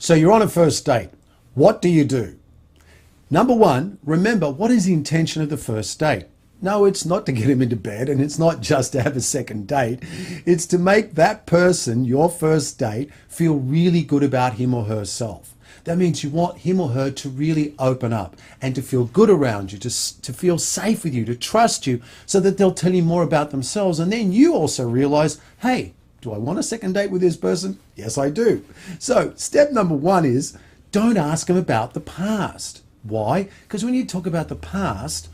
So you're on a first date. What do you do? Number one, remember, what is the intention of the first date? No, it's not to get him into bed, and it's not just to have a second date. It's to make that person, your first date, feel really good about him or herself. That means you want him or her to really open up and to feel good around you, to feel safe with you, to trust you, so that they'll tell you more about themselves. And then you also realize, hey, do I want a second date with this person? Yes, I do. So step number one is don't ask them about the past. Why? Because when you talk about the past,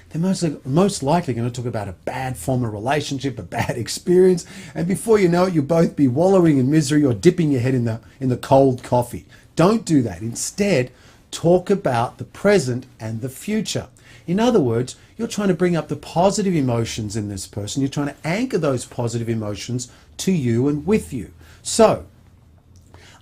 they're most likely going to talk about a bad former relationship, a bad experience, and before you know it, you'll both be wallowing in misery or dipping your head in the cold coffee. Don't do that. Instead, talk about the present and the future. In other words, you're trying to bring up the positive emotions in this person. You're trying to anchor those positive emotions to you and with you. So,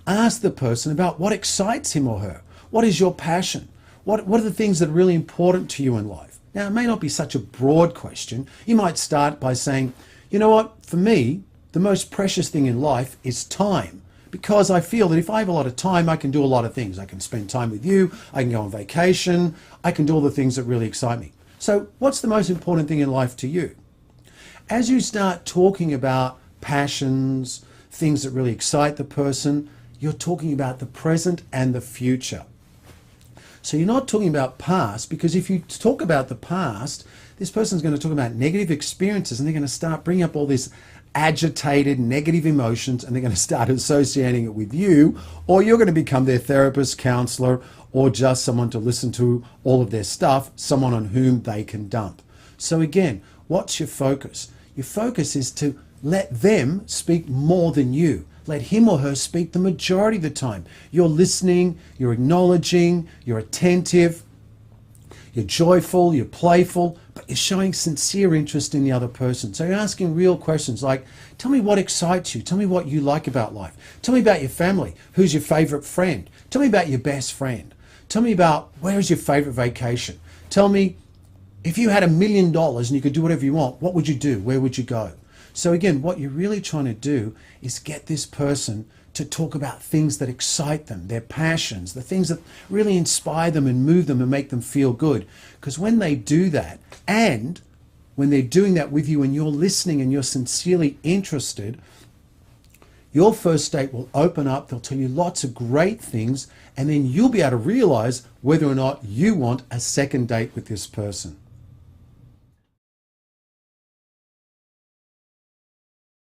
ask the person about what excites him or her. What is your passion? What are the things that are really important to you in life? Now, it may not be such a broad question. You might start by saying, you know what, for me, the most precious thing in life is time, because I feel that if I have a lot of time, I can do a lot of things. I can spend time with you, I can go on vacation, I can do all the things that really excite me. So what's the most important thing in life to you? As you start talking about passions, things that really excite the person, you're talking about the present and the future. So you're not talking about past, because if you talk about the past, this person's going to talk about negative experiences, and they're going to start bringing up all this agitated, negative emotions, and they're going to start associating it with you, or you're going to become their therapist, counselor, or just someone to listen to all of their stuff, someone on whom they can dump. So again, what's your focus? Your focus is to let them speak more than you. Let him or her speak the majority of the time. You're listening, you're acknowledging, you're attentive, you're joyful, you're playful, but you're showing sincere interest in the other person. So you're asking real questions like, tell me what excites you. Tell me what you like about life. Tell me about your family. Who's your favorite friend? Tell me about your best friend. Tell me about where is your favorite vacation. Tell me, if you had $1 million and you could do whatever you want, what would you do? Where would you go? So again, what you're really trying to do is get this person to talk about things that excite them, their passions, the things that really inspire them and move them and make them feel good. Because when they do that, and when they're doing that with you and you're listening and you're sincerely interested, your first date will open up, they'll tell you lots of great things, and then you'll be able to realize whether or not you want a second date with this person.